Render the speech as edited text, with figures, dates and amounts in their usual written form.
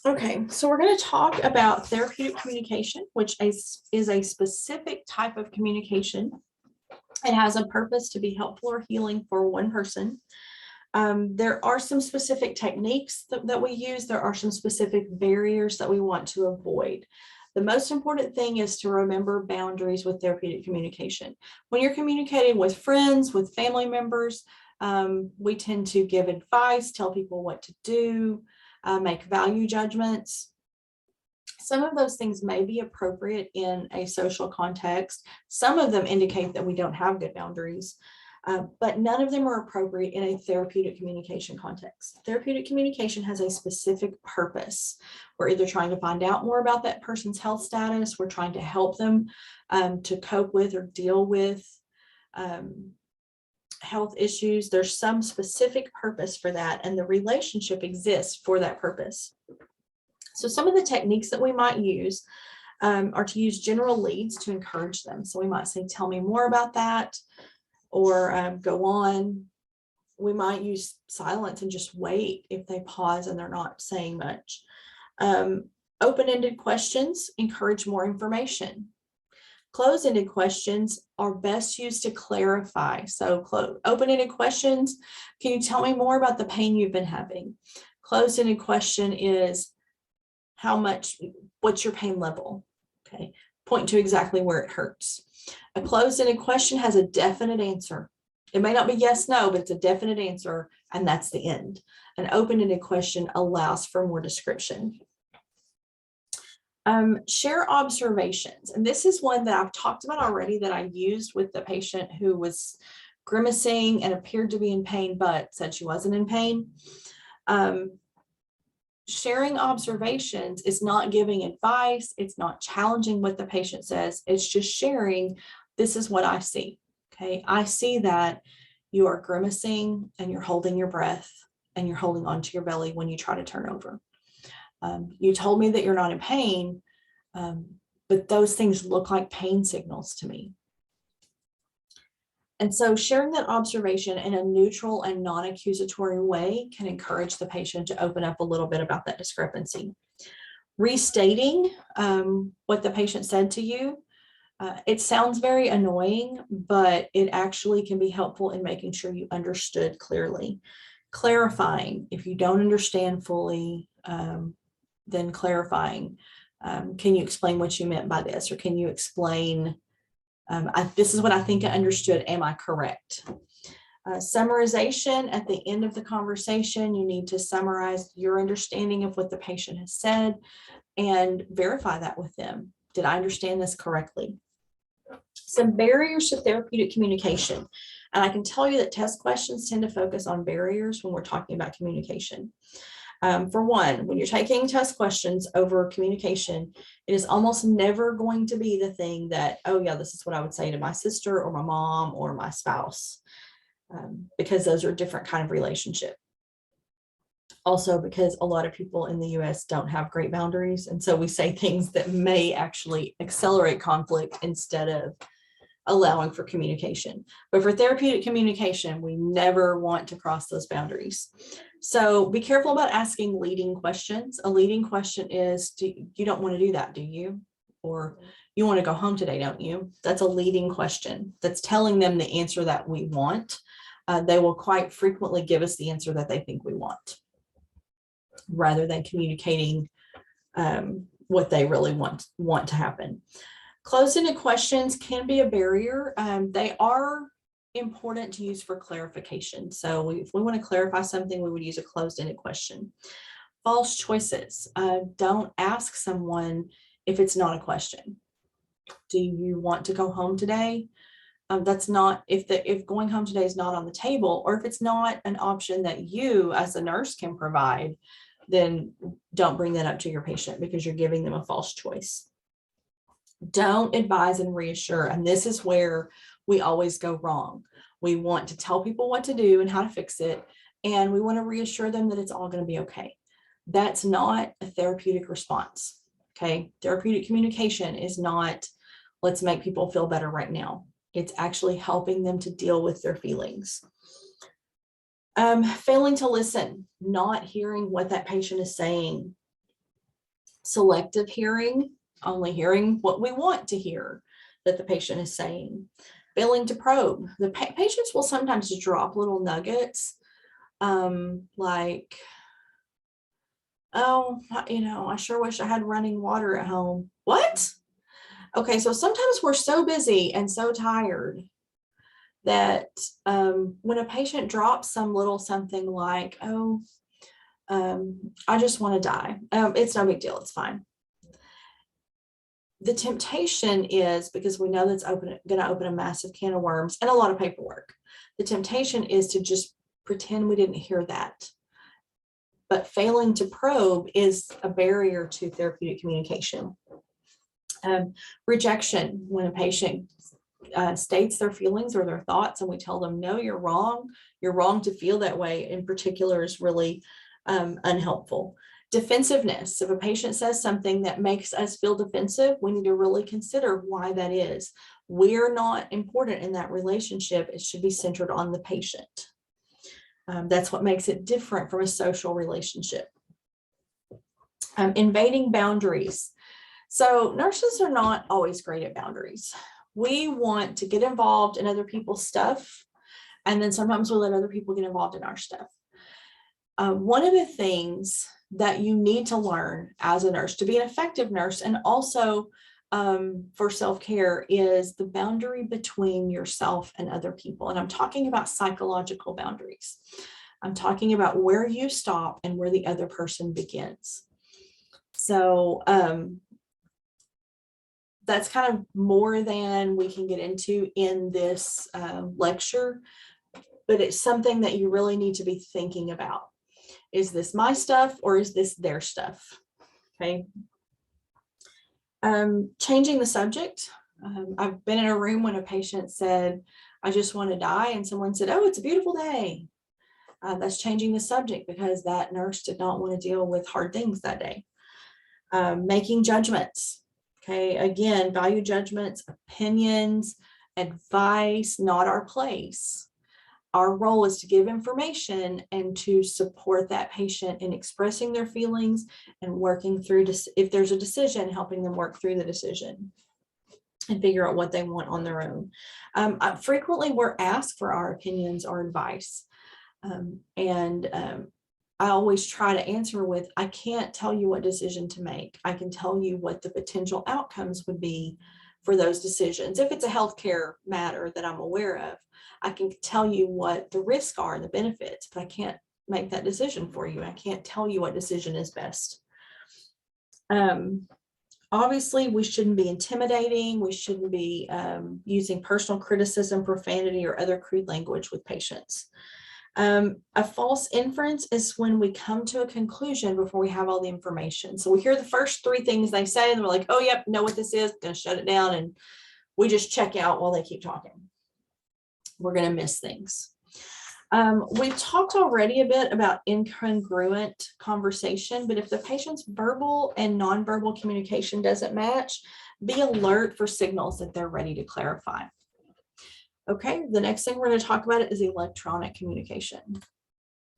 Okay, so we're going to talk about therapeutic communication, which is a specific type of communication. It has a purpose to be helpful or healing for one person. There are some specific techniques that we use. There are some specific barriers that we want to avoid. The most important thing is to remember boundaries with therapeutic communication. When you're communicating with friends, with family members, we tend to give advice, tell people what to do, make value judgments. Some of those things may be appropriate in a social context. Some of them indicate that we don't have good boundaries, but none of them are appropriate in a therapeutic communication context. Therapeutic communication has a specific purpose. We're either trying to find out more about that person's health status, we're trying to help them to cope with or deal with health issues. There's some specific purpose for that, and the relationship exists for that purpose. So some of the techniques that we might use are to use general leads to encourage them. So we might say, tell me more about that, or go on. We might use silence and just wait if they pause and they're not saying much. Open-ended questions encourage more information. Closed-ended questions are best used to clarify. So open-ended questions, can you tell me more about the pain you've been having? Closed-ended question is, what's your pain level? Okay, point to exactly where it hurts. A closed-ended question has a definite answer. It may not be yes, no, but it's a definite answer, and that's the end. An open-ended question allows for more description. Share observations. And this is one that I've talked about already that I used with the patient who was grimacing and appeared to be in pain, but said she wasn't in pain. Sharing observations is not giving advice. It's not challenging what the patient says. It's just sharing, this is what I see. Okay, I see that you are grimacing and you're holding your breath and you're holding onto your belly when you try to turn over. You told me that you're not in pain, but those things look like pain signals to me. And so sharing that observation in a neutral and non-accusatory way can encourage the patient to open up a little bit about that discrepancy. Restating what the patient said to you, it sounds very annoying, but it actually can be helpful in making sure you understood clearly. Clarifying, if you don't understand fully, then clarifying. Can you explain what you meant by this? Or can you explain, this is what I think I understood, am I correct? Summarization, at the end of the conversation, you need to summarize your understanding of what the patient has said and verify that with them. Did I understand this correctly? Some barriers to therapeutic communication. And I can tell you that test questions tend to focus on barriers when we're talking about communication. For one, when you're taking test questions over communication, it is almost never going to be the thing that, oh yeah, this is what I would say to my sister or my mom or my spouse, because those are different kind of relationship. Also, because a lot of people in the US don't have great boundaries. And so we say things that may actually accelerate conflict instead of allowing for communication. But for therapeutic communication, we never want to cross those boundaries. So be careful about asking leading questions. A leading question is, you don't want to do that, do you? Or you want to go home today, don't you? That's a leading question. That's telling them the answer that we want. They will quite frequently give us the answer that they think we want, rather than communicating what they really want to happen. Closed-ended questions can be a barrier. They are important to use for clarification. So if we want to clarify something, we would use a closed-ended question. False choices. Don't ask someone if it's not a question. Do you want to go home today? That's not, if going home today is not on the table, or if it's not an option that you as a nurse can provide, then don't bring that up to your patient because you're giving them a false choice. Don't advise and reassure. And this is where we always go wrong. We want to tell people what to do and how to fix it. And we want to reassure them that it's all going to be okay. That's not a therapeutic response. Okay. Therapeutic communication is not, let's make people feel better right now. It's actually helping them to deal with their feelings. Failing to listen, not hearing what that patient is saying. Selective hearing, only hearing what we want to hear that the patient is saying. Failing to probe. The patients will sometimes drop little nuggets like, oh, I sure wish I had running water at home. What? Okay, so sometimes we're so busy and so tired that when a patient drops some little something like, oh, I just want to die. It's no big deal. It's fine. The temptation is, because we know that's going to open a massive can of worms and a lot of paperwork. The temptation is to just pretend we didn't hear that. But failing to probe is a barrier to therapeutic communication. Rejection, when a patient states their feelings or their thoughts and we tell them, no, you're wrong to feel that way, in particular, is really unhelpful. Defensiveness. If a patient says something that makes us feel defensive, we need to really consider why that is. We're not important in that relationship. It should be centered on the patient. That's what makes it different from a social relationship. Invading boundaries. So nurses are not always great at boundaries. We want to get involved in other people's stuff, and then sometimes we let other people get involved in our stuff. One of the things that you need to learn as a nurse to be an effective nurse, and also for self-care, is the boundary between yourself and other people. And I'm talking about psychological boundaries. I'm talking about where you stop and where the other person begins. So that's kind of more than we can get into in this lecture, but it's something that you really need to be thinking about. Is this my stuff or is this their stuff? Okay. Changing the subject. I've been in a room when a patient said, I just want to die, and someone said, oh, it's a beautiful day. That's changing the subject because that nurse did not want to deal with hard things that day. Making judgments. Okay, again, value judgments, opinions, advice, not our place. Our role is to give information and to support that patient in expressing their feelings and working through, if there's a decision, helping them work through the decision and figure out what they want on their own. Frequently, we're asked for our opinions or advice. I always try to answer with, I can't tell you what decision to make. I can tell you what the potential outcomes would be for those decisions. If it's a healthcare matter that I'm aware of, I can tell you what the risks are and the benefits, but I can't make that decision for you. I can't tell you what decision is best. Obviously, we shouldn't be intimidating. We shouldn't be using personal criticism, profanity, or other crude language with patients. A false inference is when we come to a conclusion before we have all the information. So we hear the first three things they say and we're like, oh, yep, know what this is, gonna shut it down, and we just check out while they keep talking. We're gonna miss things. We've talked already a bit about incongruent conversation, but if the patient's verbal and nonverbal communication doesn't match, be alert for signals that they're ready to clarify. Okay, the next thing we're going to talk about is electronic communication.